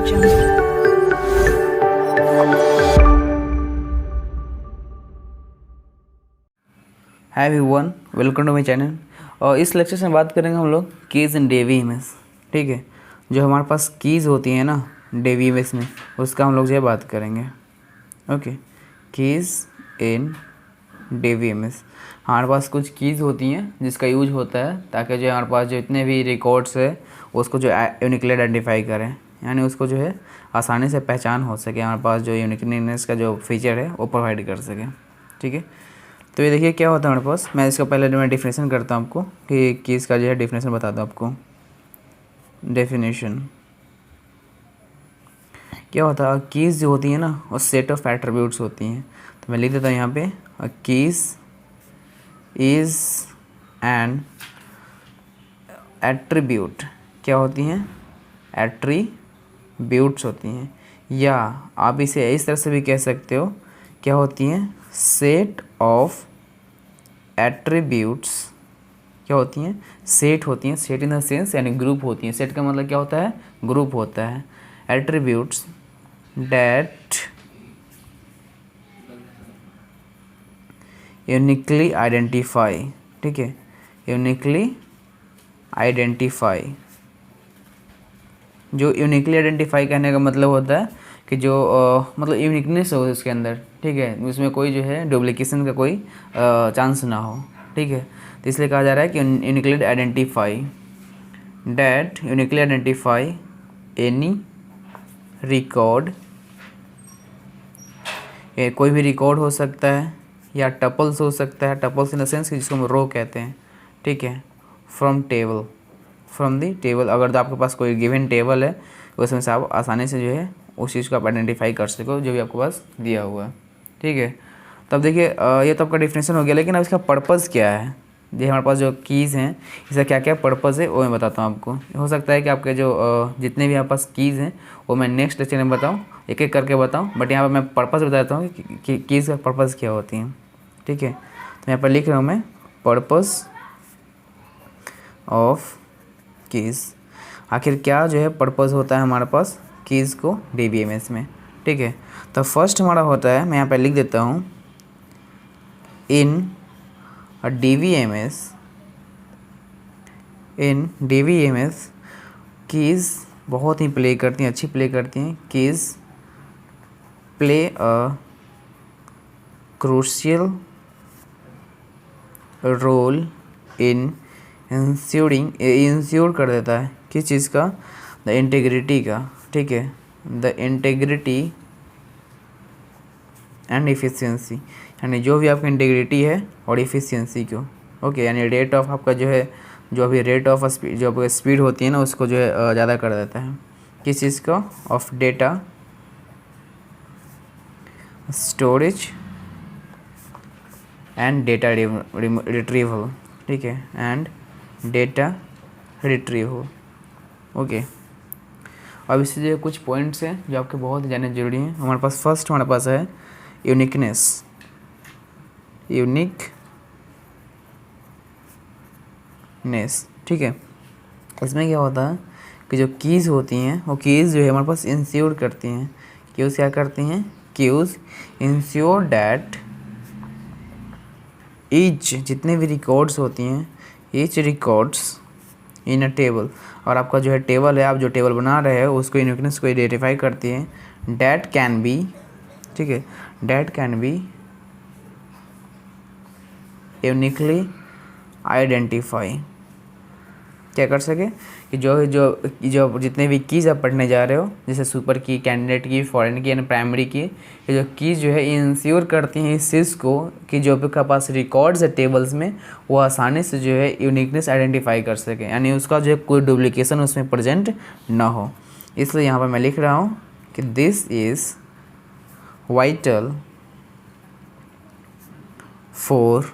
Hi everyone, welcome to my channel. और इस lecture में बात करेंगे हम लोग कीज़ इन डेवी इमेज। ठीक है, जो हमारे पास कीज़ होती हैं ना डेवी इमेज में, उसका हम लोग जो है बात करेंगे। ओके, कीज़ इन डेवी इमेज। हमारे पास कुछ कीज़ होती हैं जिसका यूज होता है ताकि जो हमारे पास जो इतने भी रिकॉर्ड्स है उसको जो यूनिकली आइडेंटिफाई करें, यानी उसको जो है आसानी से पहचान हो सके, हमारे पास जो यूनिकनेस का जो फीचर है वो प्रोवाइड कर सके। ठीक है, तो ये देखिए क्या होता है हमारे पास। मैं इसका पहले मैं डिफिनेशन करता हूँ आपको कि कीज़ का जो है डिफिनेशन बताता हूँ आपको। डेफिनेशन क्या होता है, कीज़ जो होती है ना वो सेट ऑफ एट्रीब्यूट्स होती हैं। तो मैं लिख देता हूँ यहाँ पे, कीज़ इज़ एन एट्रीब्यूट। क्या होती हैं? एट्रीब्यूट्स होती हैं, या आप इसे इस तरह से भी कह सकते हो, क्या होती हैं? Set of attributes. क्या होती हैं? सेट होती हैं। सेट इन द सेंस यानी ग्रुप होती हैं। सेट का मतलब क्या होता है? ग्रुप होता है। Attributes that uniquely identify. ठीक है, यूनिकली आइडेंटिफाई। जो यूनिकली आइडेंटिफाई कहने का मतलब होता है कि जो मतलब यूनिकनेस हो उसके अंदर। ठीक है, उसमें कोई जो है डुप्लीकेशन का कोई चांस ना हो। ठीक है, तो इसलिए कहा जा रहा है कि uniquely identify, that uniquely identify any record. ये कोई भी रिकॉर्ड हो सकता है या टपल्स हो सकता है। टपल्स इन द सेंस जिसको हम रो कहते हैं। ठीक है, from table, from the table. अगर तो आपके पास कोई गिवन टेबल है उसमें से आप आसानी से जो है उस चीज़ को आप आइडेंटिफाई कर सको जो भी आपके पास दिया हुआ है। ठीक है, तब देखिए ये तो आपका डिफिनेशन हो गया, लेकिन अब इसका पर्पज़ क्या है। ये हमारे पास जो कीज़ हैं इसका क्या क्या पर्पज़ है वो मैं बताता हूँ आपको। हो सकता है कि आपके जो जितने भी आपके पास कीज़ हैं वो मैं नेक्स्ट लेक्चर में बताऊँ, एक एक करके बताऊँ, बट यहाँ पर मैं पर्पज़ बता देता हूँ कि कीज़ का पर्पज़ क्या होती हैं। ठीक है, तो यहाँ पर लिख रहा हूँ मैं, पर्पज़ ऑफ कीज़। आखिर क्या जो है पर्पज़ होता है हमारे पास कीज़ को DBMS में। ठीक है, तो फर्स्ट हमारा होता है, मैं यहाँ पे लिख देता हूँ, in DBMS, in DBMS keys बहुत ही प्ले करती हैं, अच्छी प्ले करती हैं। Keys play a crucial role in ensure कर देता है किस चीज़ का? द इंटीग्रिटी का। ठीक है, द इंटीग्रिटी एंड इफ़िशियंसी, यानी जो भी आपकी इंटीग्रिटी है और इफ़िशियंसी को। ओके, यानी रेट ऑफ आपका जो है, जो अभी रेट ऑफ स्पीड, जो आपकी स्पीड होती है ना उसको जो है ज़्यादा कर देता है। किस चीज़ का? Of data storage and data retrieval. ठीक है, एंड डेटा रिट्रीवल। ओके, अब इससे जो कुछ पॉइंट्स हैं जो आपके बहुत ही जानने जरूरी हैं। हमारे पास फर्स्ट हमारे पास है यूनिकनेस, यूनिकनेस। ठीक है, इसमें क्या होता है कि जो कीज़ होती हैं वो कीज़ जो है हमारे पास इंश्योर करती हैं। कीज़ क्या करती हैं? कीज़ इंश्योर डैट ईच, जितने भी रिकॉर्ड्स होती हैं, each records in a table, और आपका जो है टेबल है, आप जो टेबल बना रहे हो उसको यूनिकनेस को आइडेंटिफाई करती है। डैट कैन बी, ठीक है, that can be uniquely identify. क्या कर सके कि जो जो जो जितने भी कीज़ आप पढ़ने जा रहे हो, जैसे सुपर की, कैंडिडेट की, फॉरेन की, यानी प्राइमरी की, ये जो कीज़ जो है इंश्योर करती हैं इस चीज़ को कि जो आपके पास रिकॉर्ड्स है टेबल्स में वो आसानी से जो है यूनिकनेस आइडेंटिफाई कर सके, यानी उसका जो है कोई डुप्लीकेशन उसमें प्रेजेंट ना हो। इसलिए यहाँ पर मैं लिख रहा हूँ कि this is vital for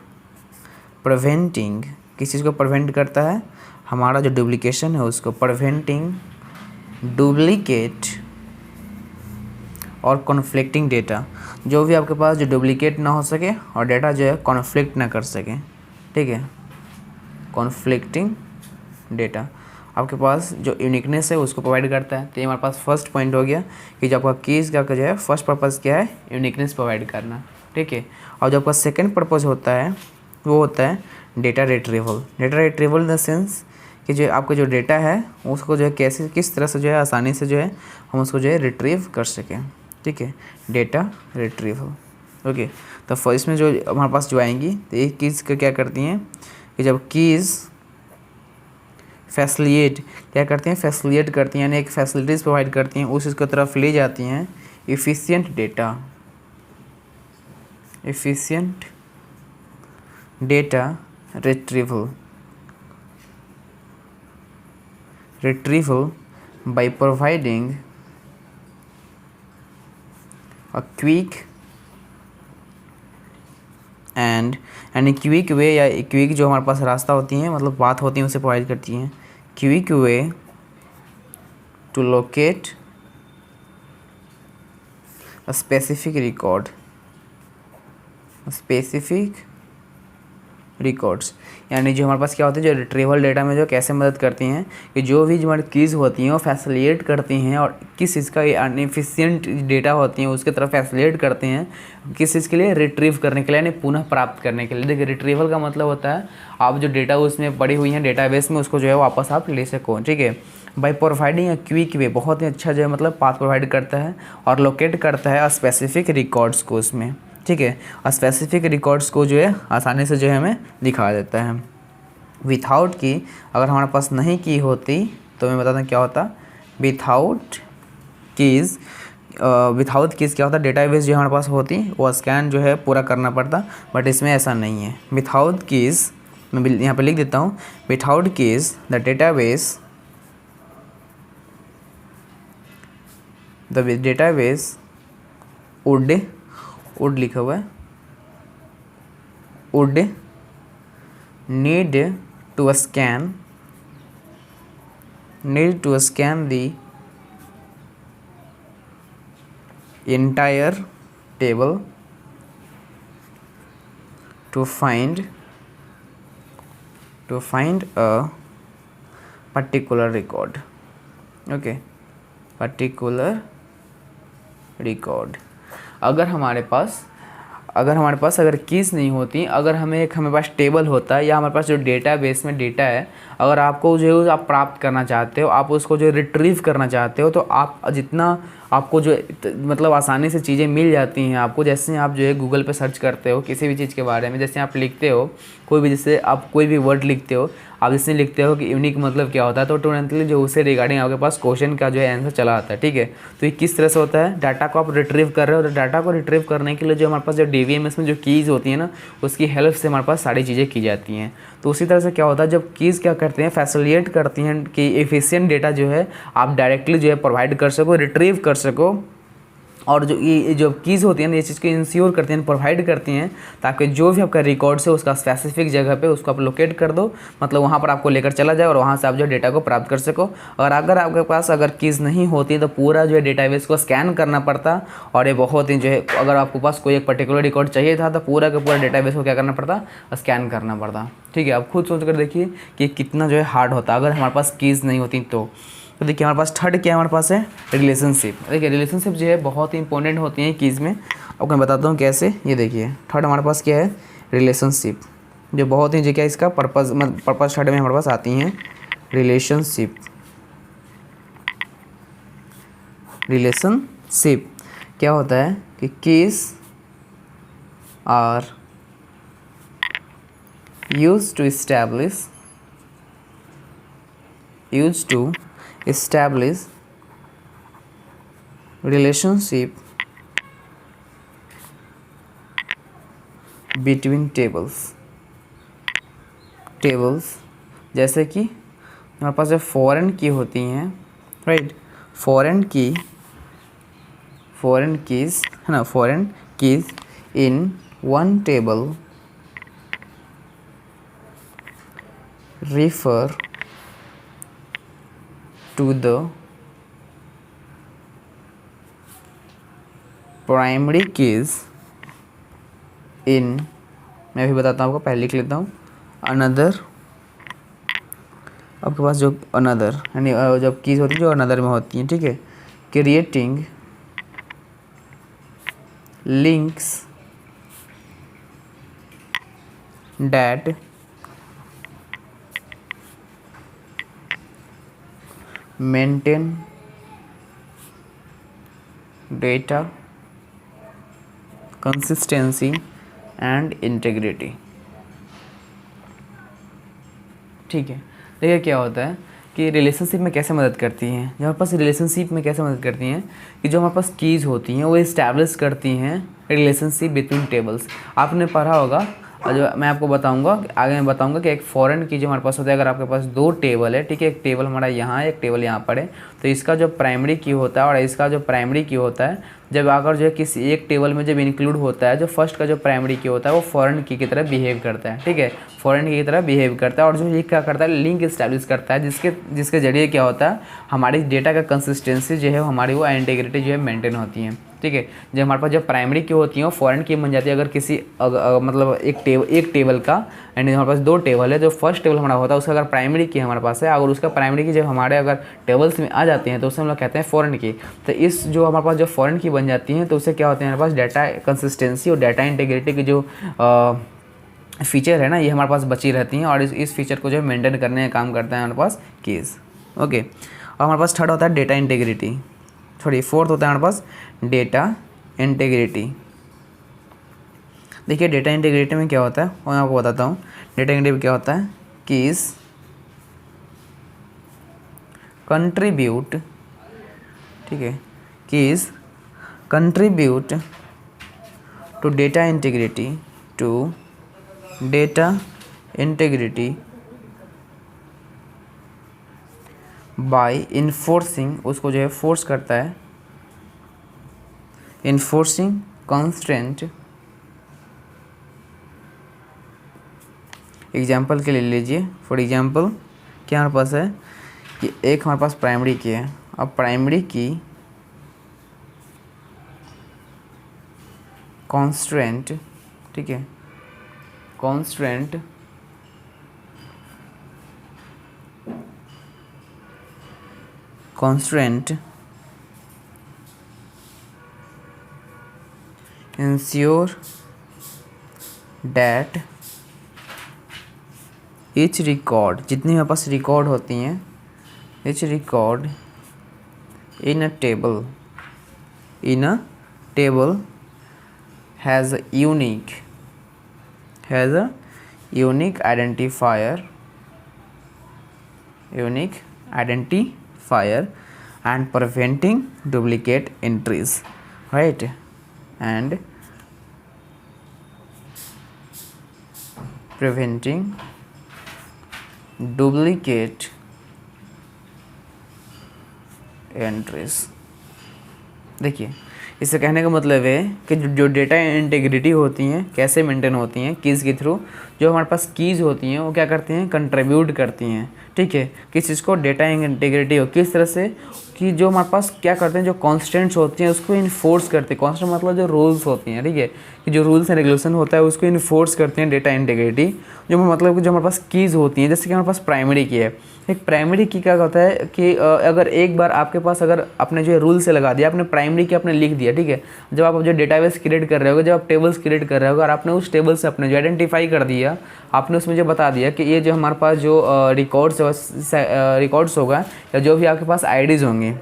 preventing. किस चीज़ को प्रिवेंट करता है? हमारा जो डुप्लीकेशन है उसको। प्रिवेंटिंग डुप्लीकेट और कॉन्फ्लिक्टिंग डेटा, जो भी आपके पास जो डुप्लीकेट ना हो सके और डेटा जो है कॉन्फ्लिक्ट ना कर सके। ठीक है, कॉन्फ्लिक्टिंग डेटा। आपके पास जो यूनिकनेस है उसको प्रोवाइड करता है। तो ये हमारे पास फर्स्ट पॉइंट हो गया कि जो आपका कीज़ का जो है फर्स्ट पर्पज़ क्या है, यूनिकनेस प्रोवाइड करना, ठीक है। और जो आपका सेकंड पर्पज़ होता है वो होता है data retrieval. Data retrieval in the sense कि जो आपका जो डेटा है उसको जो है कैसे किस तरह से जो है आसानी से जो है हम उसको जो है रिट्रीव कर सकें, ठीक है, डेटा रिट्रीवल। ओके, तो फर्स्ट में जो हमारे पास जो आएंगी तो एक कीज़ का क्या करती हैं कि जब कीज़ फैसिलिएट क्या करती हैं, फैसिलिएट करती हैं, यानी एक फैसिलिटीज़ प्रोवाइड करती हैं, उस इसको तरफ ले जाती हैं efficient data retrieval by providing a quick and quick way या क्विक जो हमारे पास रास्ता होती हैं, मतलब बात होती हैं, उसे प्रोवाइड करती हैं। Quick way to locate a specific records, यानी जो हमारे पास क्या होती है, जो रिट्रीवल डेटा में जो कैसे मदद करती हैं कि जो भी हमारी कीज़ होती हैं वो फैसिलिटेट करती हैं, और किस चीज़ का अनएफिशिएंट डेटा होती हैं उसके तरफ फैसिलिटेट करते हैं, किस चीज़ के लिए, रिट्रीव करने के लिए, यानी पुनः प्राप्त करने के लिए। देखिए रिट्रीवल का मतलब होता है आप जो डेटा उसमें पड़ी हुई हैं डेटाबेस में उसको जो है वापस आप ले सको, ठीक है। By providing a quick way, बहुत ही अच्छा जो है मतलब पाथ प्रोवाइड करता है और लोकेट करता है स्पेसिफिक रिकॉर्ड्स को उसमें, ठीक है, और स्पेसिफिक रिकॉर्ड्स को जो है आसानी से जो है हमें दिखा देता है। विथआउट की, अगर हमारे पास नहीं की होती तो मैं बताता क्या होता, विथआउट कीज़ क्या होता, डेटाबेस जो हमारे पास होती वो स्कैन जो है पूरा करना पड़ता, बट इसमें ऐसा नहीं है। विथआउट कीज़, मैं यहाँ पे लिख देता हूँ, without keys the database would लिखा हुआ है, would need to scan the entire table to find a particular record, okay, particular record। अगर हमारे पास अगर कीज़ नहीं होती, अगर हमारे पास टेबल होता है या हमारे पास जो डेटाबेस में डेटा है, अगर आपको जो है आप प्राप्त करना चाहते हो, आप उसको जो रिट्रीव करना चाहते हो, तो आप जितना आपको जो मतलब आसानी से चीज़ें मिल जाती हैं आपको, जैसे आप जो है गूगल पे सर्च करते हो किसी भी चीज़ के बारे में, जैसे आप लिखते हो जैसे आप कोई भी वर्ड लिखते हो, आप इसमें लिखते हो कि यूनिक मतलब क्या होता है, तो तुरंतली जो उससे रिगार्डिंग आपके पास क्वेश्चन का जो है आंसर चला आता है, ठीक है। तो ये किस तरह से होता है, डाटा को आप रिट्रीव कर रहे हो, तो डाटा को रिट्रीव करने के लिए जो हमारे पास जो DBMS में जो कीज़ होती है ना, उसकी हेल्प से हमारे पास सारी चीज़ें की जाती हैं। तो उसी तरह से क्या होता है, जब कीज़ क्या करते हैं, फैसिलिटेट करती हैं कि एफिशिएंट डेटा जो है आप डायरेक्टली जो है प्रोवाइड कर सको, रिट्रीव कर सको, और जो ये जो कीज़ होती हैं ना, ये चीज़ को इंश्योर करती हैं, प्रोवाइड करती हैं, ताकि जो भी आपका रिकॉर्ड्स है उसका स्पेसिफिक जगह पे उसको आप लोकेट कर दो, मतलब वहाँ पर आपको लेकर चला जाए और वहाँ से आप जो डेटा को प्राप्त कर सको। और अगर आपके पास अगर कीज़ नहीं होती तो पूरा जो है डेटाबेस को स्कैन करना पड़ता, और ये बहुत ही जो है, अगर आपके पास कोई एक पर्टिकुलर रिकॉर्ड चाहिए था तो पूरा का पूरा डेटाबेस को क्या करना पड़ता, स्कैन करना पड़ता, ठीक है। आप खुद सोच कर देखिए कि कितना जो है हार्ड होता अगर हमारे पास कीज़ नहीं होती तो देखिए हमारे पास थर्ड क्या हमारे पास है, रिलेशनशिप। देखिए रिलेशनशिप जो है बहुत ही इंपॉर्टेंट होती है कीज़ में, आपको मैं बताता हूँ कैसे। ये देखिए थर्ड हमारे पास क्या है, रिलेशनशिप, जो बहुत ही जो क्या इसका पर्पज़ थर्ड में हमारे पास आती हैं, रिलेशनशिप क्या होता है कि keys are used to establish relationship between tables, जैसे कि हमारे पास जो फॉरेन की होती हैं, राइट, फॉरेन कीज़ है ना, foreign keys in one table refer to the primary keys in, मैं भी बताता हूँ आपको, पहले लिख लेता हूँ, आपके पास जो अनदर यानी जब कीज़ होती है जो अनदर में होती हैं, ठीक है, creating links that maintain data consistency and integrity. ठीक है, देखिए क्या होता है कि रिलेशनशिप में कैसे मदद करती हैं। जो हमारे पास रिलेशनशिप में कैसे मदद करती हैं कि जो हमारे पास कीज़ होती हैं वो इस्टेब्लिश करती हैं रिलेशनशिप बिटवीन टेबल्स। आपने पढ़ा होगा, और जो मैं आपको बताऊंगा आगे, मैं बताऊंगा कि एक फॉरेन की जो हमारे पास होता है, अगर आपके पास दो टेबल है, ठीक है, एक टेबल हमारा यहाँ है, एक टेबल यहाँ पर है, तो इसका जो प्राइमरी की होता है और इसका जो प्राइमरी की होता है, जब अगर जो है किसी एक टेबल में जब इंक्लूड होता है, जो फर्स्ट का जो प्राइमरी की होता है वो फॉरेन की तरह बिहेव करता है, ठीक है, फॉरेन की तरह बिहेव करता है। और जो ये क्या करता है, लिंक इस्टेब्लिश करता है, जिसके जरिए क्या होता है, हमारी डेटा का कंसिस्टेंसी जो है हमारी वो इंटीग्रिटी जो है मेंटेन होती है। ठीक है, जब हमारे पास जब प्राइमरी की होती है वो फॉरेन की बन जाती है। अगर किसी मतलब एक टेबल का, एंड हमारे पास दो टेबल है, जो फर्स्ट टेबल हमारा होता है उसका अगर प्राइमरी की हमारे पास है, अगर उसका प्राइमरी की जब हमारे अगर टेबल्स में आ जाते हैं तो उसे हम लोग कहते हैं फॉरेन की। तो इस जो हमारे पास जो फॉरेन की बन जाती हैं तो उससे क्या होते हैं, हमारे पास डाटा कंसिस्टेंसी और डाटा इंटीग्रिटी की जो फीचर है ना, ये हमारे पास बची रहती हैं, और इस फीचर को जो है मेंटेन करने का काम करता है हमारे पास कीज़। ओके, और हमारे पास थर्ड होता है डेटा इंटीग्रिटी, फोर्थ होता है हमारे पास डेटा इंटीग्रिटी। देखिए डेटा इंटीग्रिटी में क्या होता है वो मैं आपको बताता हूँ। डेटा इंटीग्रिटी क्या होता है, कीज़ कंट्रीब्यूट, ठीक है, keys contribute to data integrity by enforcing, उसको जो है फोर्स करता है, इन्फोर्सिंग कॉन्स्टेंट। एग्जाम्पल के लिए लीजिए, फॉर एग्जाम्पल क्या हमारे पास है कि एक हमारे पास प्राइमरी की है, अब प्राइमरी की कॉन्स्टेंट, ठीक है, constant ensure that each record, जितनी हमारे पास रिकॉर्ड होती हैं, each record in a table has a unique identifier and preventing duplicate entries, right, and preventing duplicate entries। देखिए इससे कहने का मतलब है कि जो डेटा इंटीग्रिटी होती हैं कैसे मेंटेन होती हैं कीज़ के थ्रू। जो हमारे पास कीज़ होती हैं वो क्या करती हैं, कंट्रीब्यूट करती हैं, ठीक है, किस चीज़ को, डेटा इंटीग्रिटी हो, किस तरह से कि जो हमारे पास क्या करते हैं, जो कॉन्स्टेंट्स होती हैं उसको इन्फोर्स करते हैं। कॉन्स्टेंट मतलब जो रूल्स होती हैं, ठीक है, कि जो रूल्स एंड रेगुलेशन होता है उसको इन्फोर्स करते हैं डेटा इंटीग्रिटी। जो मतलब कि जो हमारे पास कीज़ होती हैं, जैसे कि हमारे पास प्राइमरी की है, एक प्राइमरी की क्या होता है कि अगर एक बार आपके पास अगर आपने जो रूल से लगा दिया, आपने प्राइमरी की आपने लिख दिया, ठीक है, जब आप जो डेटाबेस क्रिएट कर रहे हो, जब आप टेबल्स क्रिएट कर रहे हो और आपने उस टेबल से अपने जो आइडेंटिफाई कर दिया, आपने उसमें जो बता दिया कि ये जो हमारे पास जो रिकॉर्ड्स होगा या जो भी आपके पास आईडीज़ होंगी,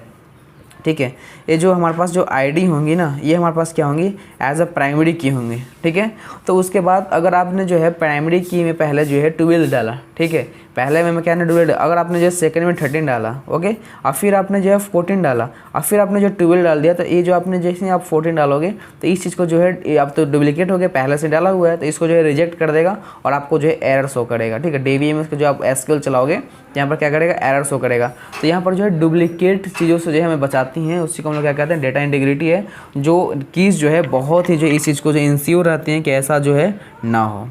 ठीक है, ये जो हमारे पास जो आईडी होंगी ना, ये हमारे पास क्या होंगी, एज अ प्राइमरी की होंगी, ठीक है। तो उसके बाद अगर आपने जो है प्राइमरी की में पहले जो है 12 डाला, ठीक है, पहले में क्या है 12, अगर आपने जो सेकंड में 13 डाला, ओके, और फिर आपने जो है 14 डाला, और फिर आपने जो 12 डाल दिया, तो ये जो आपने जैसे आप 14 डालोगे तो इस चीज़ को जो है आप तो डुप्लीकेट हो गया, पहले से डाला हुआ है, तो इसको जो है रिजेक्ट कर देगा और आपको जो है एरर शो करेगा, ठीक है। DBMS को जो आप एसक्यूएल चलाओगे यहाँ पर क्या करेगा, एरर शो करेगा। तो यहाँ पर जो है डुप्लीकेट चीज़ों से जो है हमें बचाती हैं, उसी को हम लोग क्या कहते हैं, डेटा इंटीग्रिटी है। जो कीज़ जो है बहुत ही जो इस चीज़ को जो इंश्योर रहती हैं कि ऐसा जो है ना हो,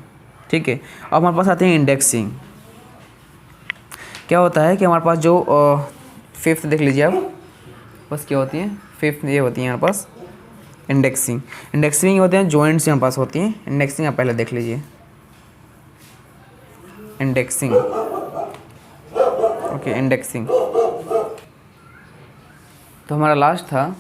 ठीक है। अब हमारे पास आते हैं इंडेक्सिंग। क्या होता है कि हमारे पास जो फिफ्थ देख लीजिए आप, बस क्या होती है, फिफ्थ ये होती है हमारे पास इंडेक्सिंग। इंडेक्सिंग होते हैं जॉइंट्स हमारे पास होती हैं। इंडेक्सिंग आप पहले देख लीजिए। Indexing okay, indexing. तो हमारा लास्ट था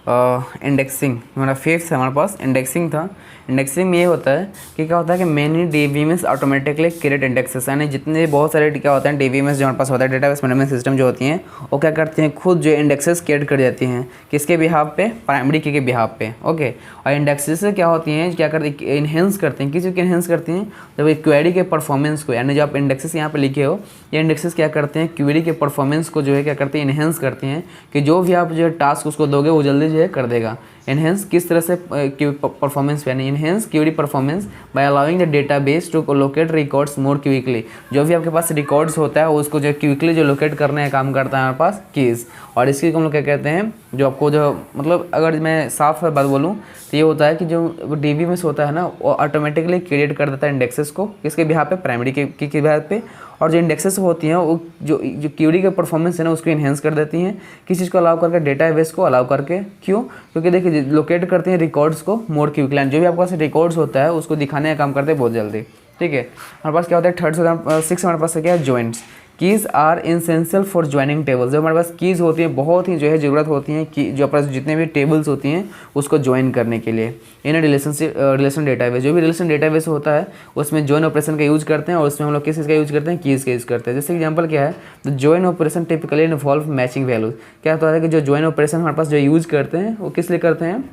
इंडेक्सिंग, हमारा फिफ्थ हमारे पास इंडेक्सिंग था। इंडेक्सिंग में ये होता है कि क्या होता है कि many DBMS automatically create indexes, यानी जितने बहुत सारे क्या होते हैं डीबीएमएस जो हमारे पास होता है, डेटाबेस मैनेजमेंट सिस्टम जो होती हैं, वो क्या करती हैं, खुद जो इंडेक्सेस क्रिएट कर जाती हैं। किसके बिहाफ पे? प्राइमरी की के बिहाफ पे। ओके, और इंडेक्सेस क्या होती हैं, क्या करती हैं, इन्हेंस करते हैं। किस चीज़ को इन्हेंस करती हैं? जब एक क्वेरी के परफॉर्मेंस को, यानी जो आप इंडेक्सेस यहाँ पे लिखे हो, ये इंडेक्सेस क्या करते हैं, क्वेरी के परफॉर्मेंस को जो है क्या करते हैं, इन्हेंस करती हैं, कि जो भी आप जो है टास्क उसको दोगे वो जल्दी जो है कर देगा। एनहेंस किस तरह से परफॉर्मेंस, यानी enhance query performance by allowing the database to locate records more quickly. जो भी आपके पास रिकॉर्ड्स होता है उसको जो क्विकली जो लोकेट करने का काम करता है हमारे पास कीज़। और इसकी हम लोग क्या कहते हैं, जो आपको जो मतलब अगर मैं साफ बात बोलूँ तो ये होता है कि जो डीबीएमएस होता है ना, वो ऑटोमेटिकली क्रिएट कर देता है इंडेक्सेस को। किसके बिहाफ पे? प्राइमरी के बिहाफ पे। और जो इंडेक्सेस होती हैं वो जो क्वेरी के परफॉर्मेंस है ना उसको इन्हेंस कर देती हैं। किस चीज़ को अलाउ करके? डेटाबेस को अलाउ करके। क्यों? क्योंकि देखिए लोकेट करते हैं रिकॉर्ड्स को मोर क्विकली, जो भी आपके पास रिकॉर्ड्स होता है उसको दिखाने का काम करते हैं बहुत जल्दी। ठीक है, हमारे पास क्या होता है थर्ड सिक्स हमारे पास क्या है, joints. Keys are essential for joining tables. जो हमारे पास कीज़ होती हैं बहुत ही जो है ज़रूरत होती हैं कि जो अपने जितने भी टेबल्स होती हैं उसको ज्वाइन करने के लिए इन रिलेशन डेटाबेस। जो भी रिलेशन डेटाबेस होता है उसमें ज्वाइन ऑपरेशन का यूज़ करते हैं, और उसमें हम लोग किस चीज़ का यूज़ करते हैं, कीज़ का यूज़ करते हैं। जैसे एग्जांपल क्या है, the join operation typically involve matching values. क्या होता है कि जो ज्वाइन ऑपरेशन हमारे पास जो यूज़ करते हैं वो किस लिए करते हैं,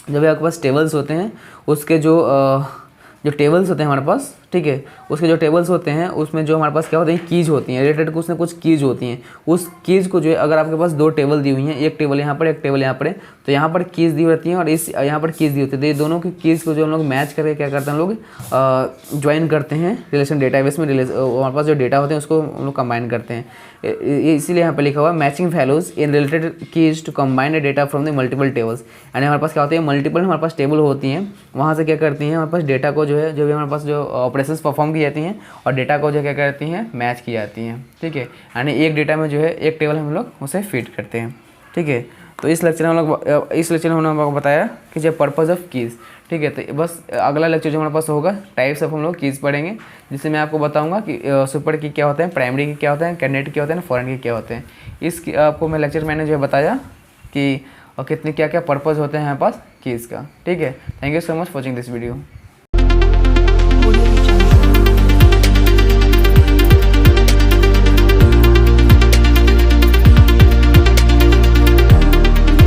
जब आपके पास टेबल्स होते हैं उसके जो टेबल्स होते हैं हमारे पास, ठीक है, उसके जो टेबल्स होते हैं उसमें जो हमारे पास क्या होते हैं, कीज होती हैं, रिलेटेड कुछ ना कुछ कीज होती हैं। उस कीज को जो है अगर आपके पास दो टेबल दी हुई हैं, एक टेबल यहाँ पर एक टेबल यहाँ पर है, तो यहाँ पर कीज दी होती हैं और इस यहाँ पर कीज दी होती है। तो ये दोनों की कीज को जो हम लोग मैच करके क्या करते हैं, हम लोग ज्वाइन करते हैं रिलेशन डेटाबेस में। हमारे पास जो डेटा होते हैं उसको हम लोग कंबाइन करते हैं। इसीलिए यहाँ पर लिखा हुआ है matching values in related keys to combine data from the multiple tables. यानी हमारे पास क्या होते हैं, मल्टीपल हमारे पास टेबल होती हैं, वहाँ से क्या करती हैं हमारे पास डेटा को जो है, जो भी हमारे पास जो ऑपरेशंस परफॉर्म की जाती हैं और डेटा को जो क्या करती हैं, मैच की जाती हैं। ठीक है, यानी एक डेटा में जो है एक टेबल हम लोग उसे फिट करते हैं। ठीक है, तो इस लेक्चर में हम लोग बताया कि जो पर्पज़ ऑफ कीज़। ठीक है, तो बस अगला लेक्चर जो हमारे पास होगा टाइप्स ऑफ हम लोग कीज़ पढ़ेंगे, जिससे मैं आपको बताऊंगा कि सुपर की क्या होते हैं, प्राइमरी की क्या होते हैं, कैंडिडेट क्या होते हैं, फॉरेन की क्या होते हैं। इस आपको मैं लेक्चर मैंने जो है बताया कि कितने क्या क्या पर्पज़ होते हैं हमारे पास कीज़ का। ठीक है, thank you so much for watching this video.